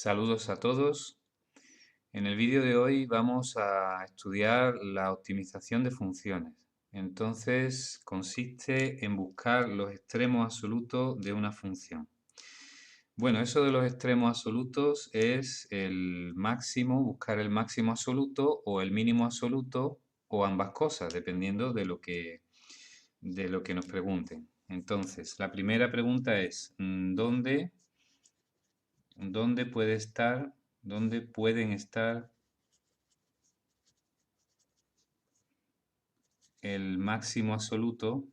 Saludos a todos. En el vídeo de hoy vamos a estudiar la optimización de funciones. Entonces, consiste en buscar los extremos absolutos de una función. Bueno, eso de los extremos absolutos es el máximo, buscar el máximo absoluto o el mínimo absoluto o ambas cosas, dependiendo de lo que nos pregunten. Entonces, la primera pregunta es, ¿dónde puede estar, dónde pueden estar el máximo absoluto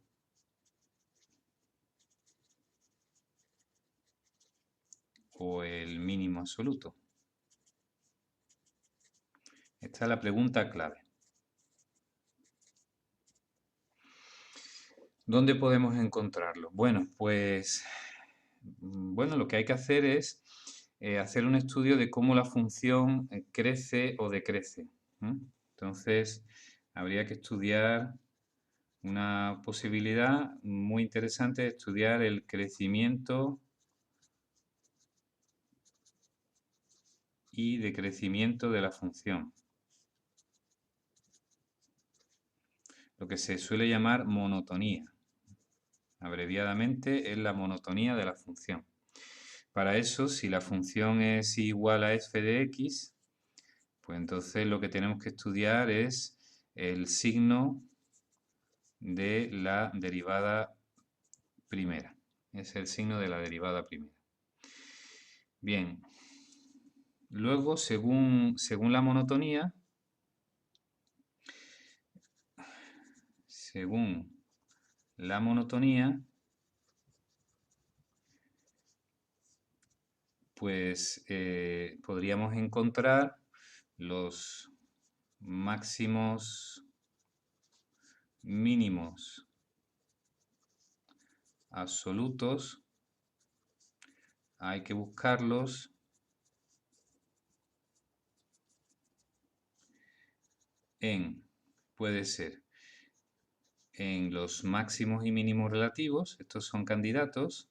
o el mínimo absoluto? Esta es la pregunta clave. ¿Dónde podemos encontrarlo? Bueno, pues lo que hay que hacer es hacer un estudio de cómo la función crece o decrece. Entonces, habría que estudiar una posibilidad muy interesante de estudiar el crecimiento y decrecimiento de la función, lo que se suele llamar monotonía. Abreviadamente es la monotonía de la función. Para eso, si la función es igual a f de x, pues entonces lo que tenemos que estudiar es el signo de la derivada primera. Es el signo de la derivada primera. Bien, luego, según la monotonía, pues podríamos encontrar los máximos mínimos absolutos. Hay que buscarlos puede ser en los máximos y mínimos relativos, estos son candidatos.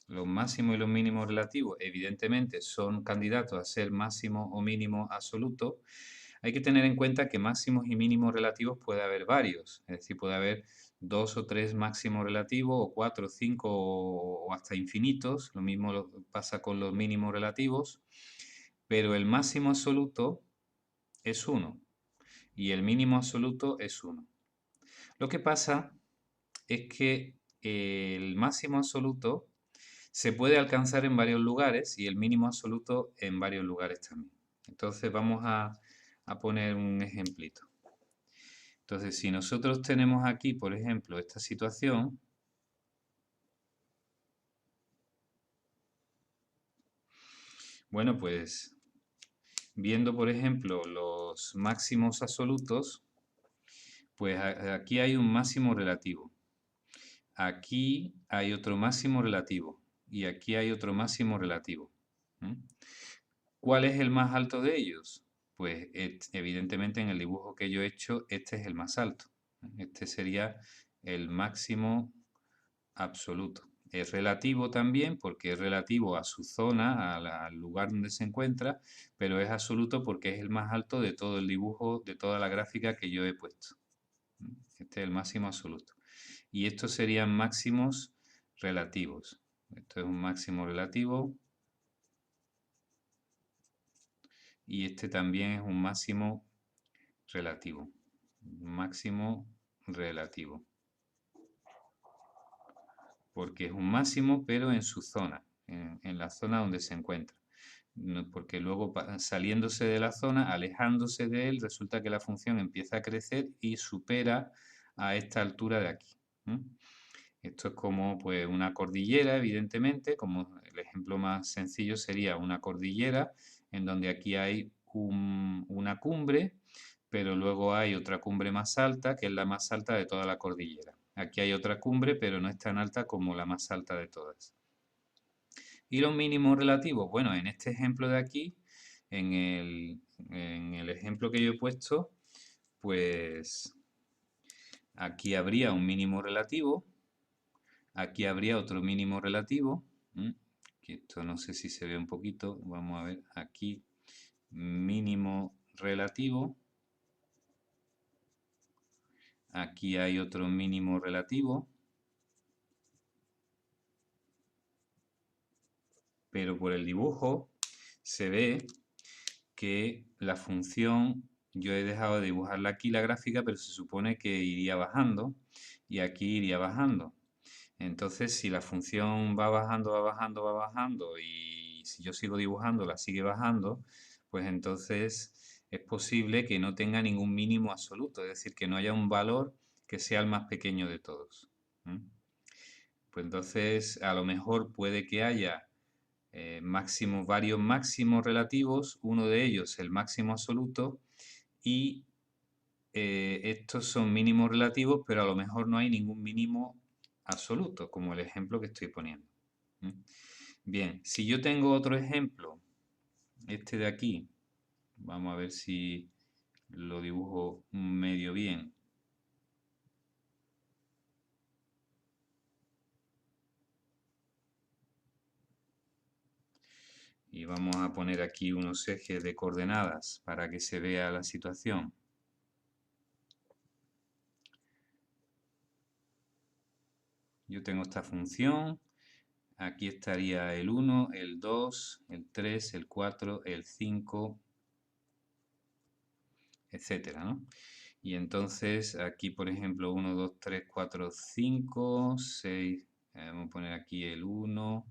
Los máximos y los mínimos relativos, evidentemente, son candidatos a ser máximo o mínimo absoluto. Hay que tener en cuenta que máximos y mínimos relativos puede haber varios, es decir, puede haber 2 o 3 máximos relativos, o 4, 5 o hasta infinitos. Lo mismo pasa con los mínimos relativos, pero el máximo absoluto es 1 y el mínimo absoluto es 1. Lo que pasa es que el máximo absoluto se puede alcanzar en varios lugares y el mínimo absoluto en varios lugares también. Entonces vamos a poner un ejemplito. Entonces, si nosotros tenemos aquí, por ejemplo, esta situación, bueno, pues viendo, por ejemplo, los máximos absolutos, pues aquí hay un máximo relativo. Aquí hay otro máximo relativo y aquí hay otro máximo relativo. ¿Cuál es el más alto de ellos? Pues evidentemente en el dibujo que yo he hecho, este es el más alto. Este sería el máximo absoluto. Es relativo también porque es relativo a su zona, al lugar donde se encuentra, pero es absoluto porque es el más alto de todo el dibujo, de toda la gráfica que yo he puesto. Este es el máximo absoluto. Y estos serían máximos relativos. Esto es un máximo relativo y este también es un máximo relativo. Máximo relativo. Porque es un máximo, pero en su zona, en la zona donde se encuentra. Porque luego saliéndose de la zona, alejándose de él, resulta que la función empieza a crecer y supera a esta altura de aquí. Esto es como pues una cordillera, evidentemente, como el ejemplo más sencillo sería una cordillera en donde aquí hay una cumbre, pero luego hay otra cumbre más alta, que es la más alta de toda la cordillera. Aquí hay otra cumbre, pero no es tan alta como la más alta de todas. ¿Y los mínimos relativos? Bueno, en este ejemplo de aquí, en el ejemplo que yo he puesto, pues aquí habría un mínimo relativo, Aquí habría otro mínimo relativo, que esto no sé si se ve un poquito, vamos a ver, aquí mínimo relativo, aquí hay otro mínimo relativo, pero por el dibujo se ve que la función, yo he dejado de dibujarla aquí la gráfica, pero se supone que iría bajando y aquí iría bajando. Entonces, si la función va bajando, va bajando, va bajando y si yo sigo dibujando, la sigue bajando, pues entonces es posible que no tenga ningún mínimo absoluto, es decir, que no haya un valor que sea el más pequeño de todos. Pues entonces, a lo mejor puede que haya varios máximos relativos, uno de ellos el máximo absoluto, y estos son mínimos relativos, pero a lo mejor no hay ningún mínimo absoluto, como el ejemplo que estoy poniendo. Bien, si yo tengo otro ejemplo, este de aquí, vamos a ver si lo dibujo medio bien. Y vamos a poner aquí unos ejes de coordenadas para que se vea la situación. Yo tengo esta función, aquí estaría el 1, el 2, el 3, el 4, el 5, etcétera, ¿no? Y entonces aquí, por ejemplo, 1, 2, 3, 4, 5, 6, vamos a poner aquí el 1,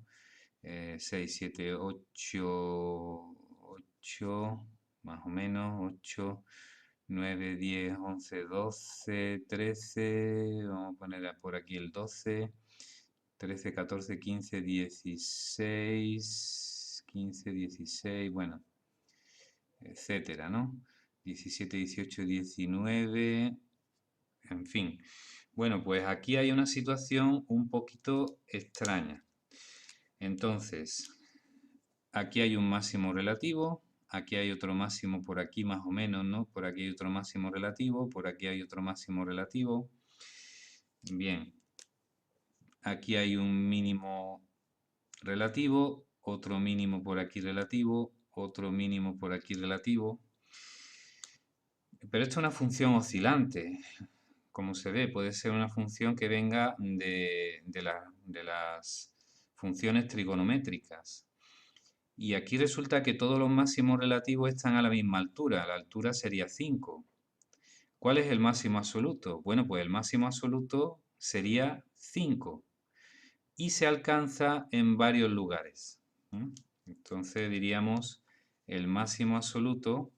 6, 7, 8, 8, más o menos, 8, 9, 10, 11, 12, 13, vamos a poner por aquí el 12, 13, 14, 15, 16, 15, 16, bueno, etcétera, ¿no? 17, 18, 19, en fin. Bueno, pues aquí hay una situación un poquito extraña. Entonces, aquí hay un máximo relativo, aquí hay otro máximo por aquí más o menos, ¿no? Por aquí hay otro máximo relativo, por aquí hay otro máximo relativo. Bien, aquí hay un mínimo relativo, otro mínimo por aquí relativo, otro mínimo por aquí relativo. Pero esto es una función oscilante, como se ve, puede ser una función que venga de las funciones trigonométricas. Y aquí resulta que todos los máximos relativos están a la misma altura, la altura sería 5. ¿Cuál es el máximo absoluto? Bueno, pues el máximo absoluto sería 5 y se alcanza en varios lugares. Entonces diríamos el máximo absoluto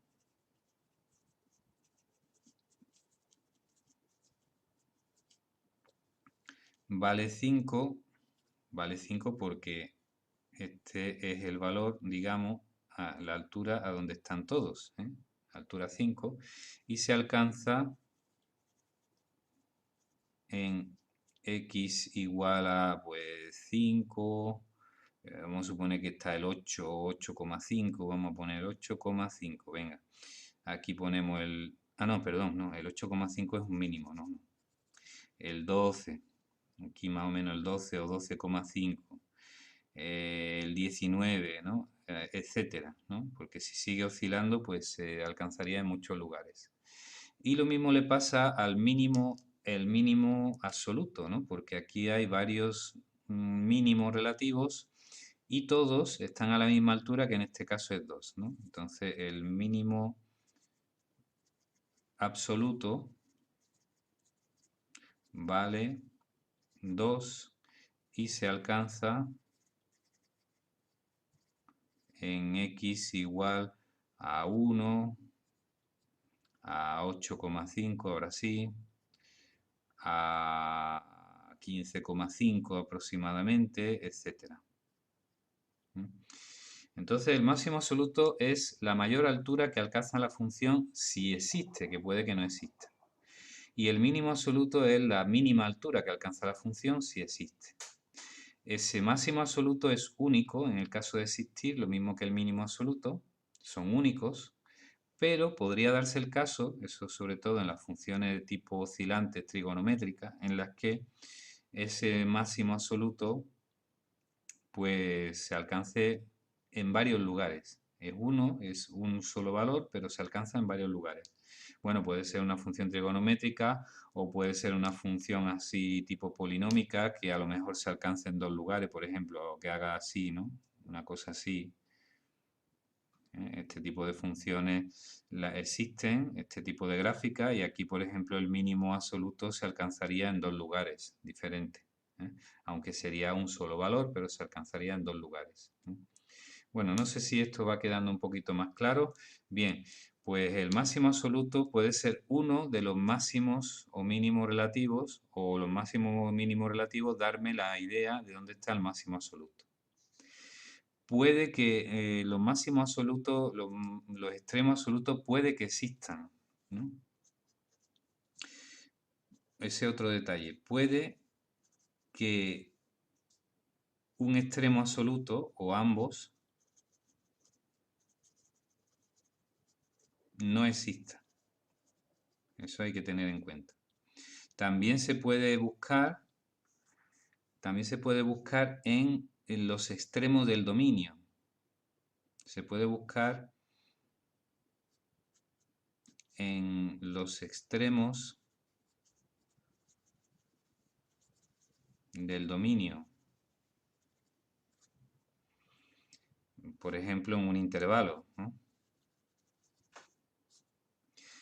vale 5 porque este es el valor, digamos, a la altura a donde están todos, altura 5, y se alcanza en x igual a pues 5, vamos a suponer que está el 8, 8,5, vamos a poner 8,5, venga, aquí ponemos el, no, perdón, no, el 8,5 es un mínimo, no, el 12, aquí más o menos el 12 o 12,5, el 19, ¿no? Etcétera, ¿no? Porque si sigue oscilando, pues se alcanzaría en muchos lugares. Y lo mismo le pasa al mínimo, el mínimo absoluto, ¿no? Porque aquí hay varios mínimos relativos y todos están a la misma altura, que en este caso es 2, ¿no? Entonces el mínimo absoluto vale 2 y se alcanza en x igual a 1, a 8,5 ahora sí, a 15,5 aproximadamente, etcétera. Entonces el máximo absoluto es la mayor altura que alcanza la función si existe, que puede que no exista. Y el mínimo absoluto es la mínima altura que alcanza la función si existe. Ese máximo absoluto es único en el caso de existir, lo mismo que el mínimo absoluto, son únicos, pero podría darse el caso, eso sobre todo en las funciones de tipo oscilante trigonométrica, en las que ese máximo absoluto pues se alcance en varios lugares. Es un solo valor, pero se alcanza en varios lugares. Bueno, puede ser una función trigonométrica o puede ser una función así tipo polinómica que a lo mejor se alcance en dos lugares, por ejemplo, o que haga así, ¿no? Una cosa así. Este tipo de funciones existen, este tipo de gráficas, y aquí, por ejemplo, el mínimo absoluto se alcanzaría en dos lugares diferentes, ¿eh? Aunque sería un solo valor, pero se alcanzaría en dos lugares, ¿eh? Bueno, no sé si esto va quedando un poquito más claro. Bien, pues el máximo absoluto puede ser uno de los máximos o mínimos relativos, o los máximos o mínimos relativos darme la idea de dónde está el máximo absoluto. Puede que los máximos absolutos, los extremos absolutos puede que existan, ¿no? Ese otro detalle. Puede que un extremo absoluto o ambos no exista. Eso hay que tener en cuenta. También se puede buscar, en los extremos del dominio. Se puede buscar en los extremos del dominio. Por ejemplo, en un intervalo, ¿no?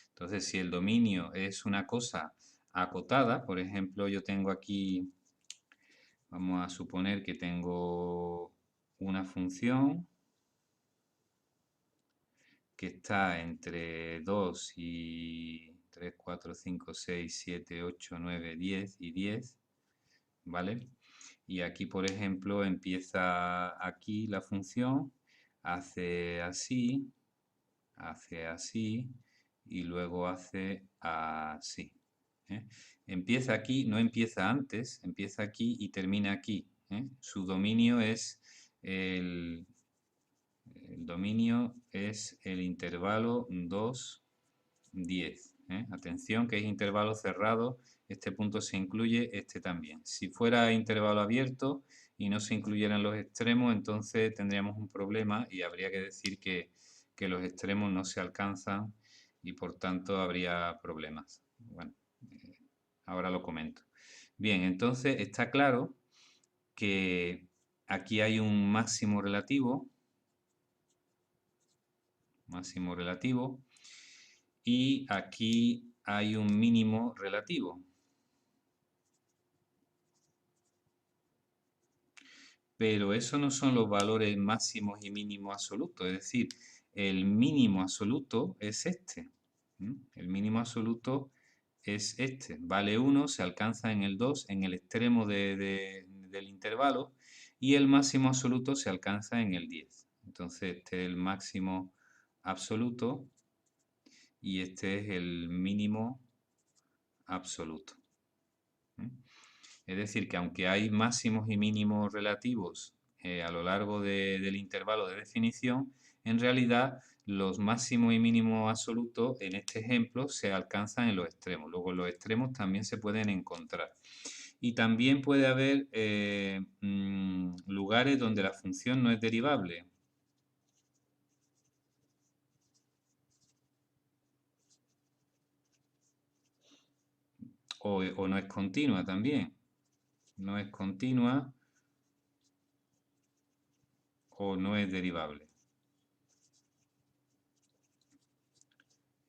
Entonces, si el dominio es una cosa acotada, por ejemplo, yo tengo aquí, vamos a suponer que tengo una función que está entre 2 y 3, 4, 5, 6, 7, 8, 9, 10 y 10, ¿vale? Y aquí, por ejemplo, empieza aquí la función, hace así y luego hace así, ¿eh? Empieza aquí, no empieza antes, empieza aquí y termina aquí, ¿eh? Su dominio es el dominio es el intervalo 2, 10, ¿eh? Atención que es intervalo cerrado, este punto se incluye, este también. Si fuera intervalo abierto y no se incluyeran los extremos, entonces tendríamos un problema y habría que decir que los extremos no se alcanzan y por tanto habría problemas. Bueno, ahora lo comento. Bien, entonces está claro que aquí hay un máximo relativo, y aquí hay un mínimo relativo. Pero eso no son los valores máximos y mínimos absolutos, es decir, el mínimo absoluto es este. El mínimo absoluto es este. Vale 1, se alcanza en el 2, en el extremo del intervalo, y el máximo absoluto se alcanza en el 10. Entonces este es el máximo absoluto y este es el mínimo absoluto. Es decir, que aunque hay máximos y mínimos relativos a lo largo del intervalo de definición, en realidad los máximos y mínimos absolutos en este ejemplo se alcanzan en los extremos. Luego los extremos también se pueden encontrar. Y también puede haber lugares donde la función no es derivable. O no es continua también. No es continua o no es derivable.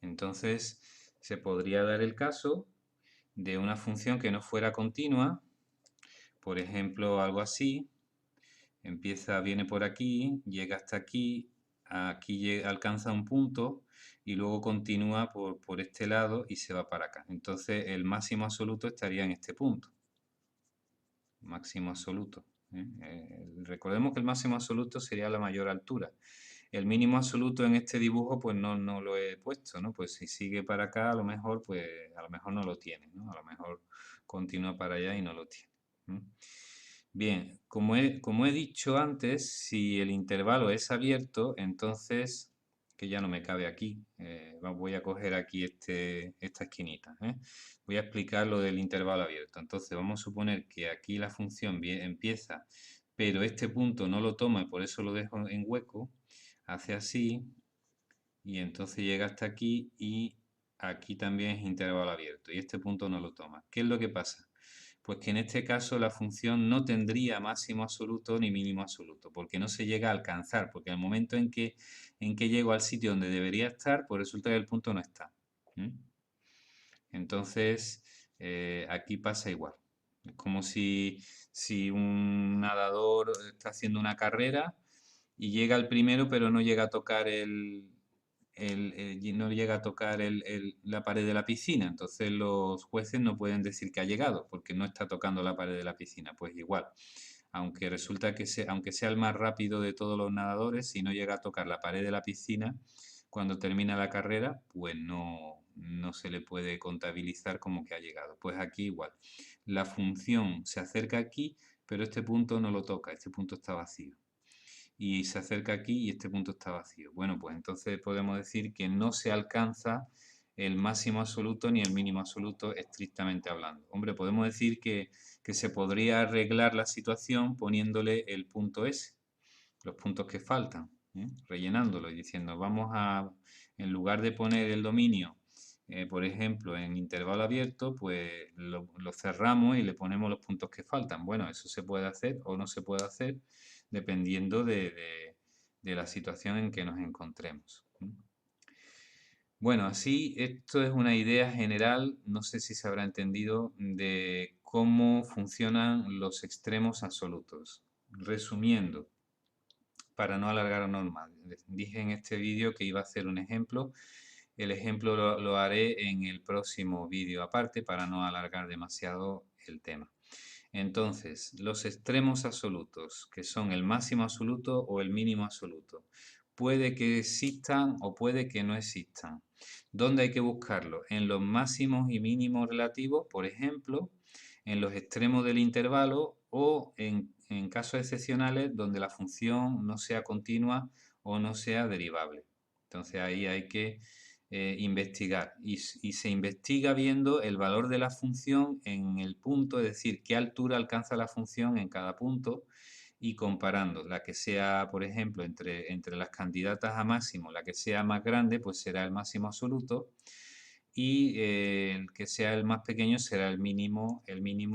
Entonces, se podría dar el caso de una función que no fuera continua, por ejemplo, algo así, viene por aquí, llega hasta aquí, aquí alcanza un punto y luego continúa por este lado y se va para acá. Entonces, el máximo absoluto estaría en este punto. Máximo absoluto, ¿eh? Recordemos que el máximo absoluto sería la mayor altura. El mínimo absoluto en este dibujo pues no lo he puesto, ¿no? Pues si sigue para acá a lo mejor pues a lo mejor no lo tiene, ¿no? A lo mejor continúa para allá y no lo tiene. Bien, como he dicho antes, si el intervalo es abierto, entonces, que ya no me cabe aquí. Voy a coger aquí esta esquinita, ¿eh? Voy a explicar lo del intervalo abierto. Entonces vamos a suponer que aquí la función empieza, pero este punto no lo toma y por eso lo dejo en hueco. Hace así y entonces llega hasta aquí y aquí también es intervalo abierto y este punto no lo toma. ¿Qué es lo que pasa? Pues que en este caso la función no tendría máximo absoluto ni mínimo absoluto, porque no se llega a alcanzar, porque en el momento en que llego al sitio donde debería estar, pues resulta que el punto no está. Entonces, aquí pasa igual. Es como si un nadador está haciendo una carrera y llega al primero, pero no llega a tocar no llega a tocar la pared de la piscina. Entonces los jueces no pueden decir que ha llegado porque no está tocando la pared de la piscina. Pues igual, aunque resulta que aunque sea el más rápido de todos los nadadores, si no llega a tocar la pared de la piscina cuando termina la carrera, pues no se le puede contabilizar como que ha llegado. Pues aquí igual, la función se acerca aquí, pero este punto no lo toca, este punto está vacío y se acerca aquí y este punto está vacío. Bueno, pues entonces podemos decir que no se alcanza el máximo absoluto ni el mínimo absoluto estrictamente hablando. Hombre, podemos decir que se podría arreglar la situación poniéndole el punto S, los puntos que faltan, rellenándolo y diciendo, en lugar de poner el dominio, por ejemplo, en intervalo abierto, pues lo cerramos y le ponemos los puntos que faltan. Bueno, eso se puede hacer o no se puede hacer dependiendo de la situación en que nos encontremos. Bueno, así esto es una idea general, no sé si se habrá entendido, de cómo funcionan los extremos absolutos. Resumiendo, para no alargar normal, dije en este vídeo que iba a hacer un ejemplo. El ejemplo lo haré en el próximo vídeo aparte para no alargar demasiado el tema. Entonces, los extremos absolutos, que son el máximo absoluto o el mínimo absoluto, puede que existan o puede que no existan. ¿Dónde hay que buscarlo? En los máximos y mínimos relativos, por ejemplo, en los extremos del intervalo o en casos excepcionales donde la función no sea continua o no sea derivable. Entonces ahí hay que investigar y se investiga viendo el valor de la función en el punto, es decir, qué altura alcanza la función en cada punto y comparando la que sea, por ejemplo, entre las candidatas a máximo, la que sea más grande, pues será el máximo absoluto y el que sea el más pequeño será el mínimo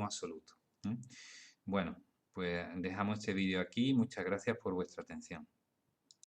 absoluto. Bueno, pues dejamos este vídeo aquí. Muchas gracias por vuestra atención.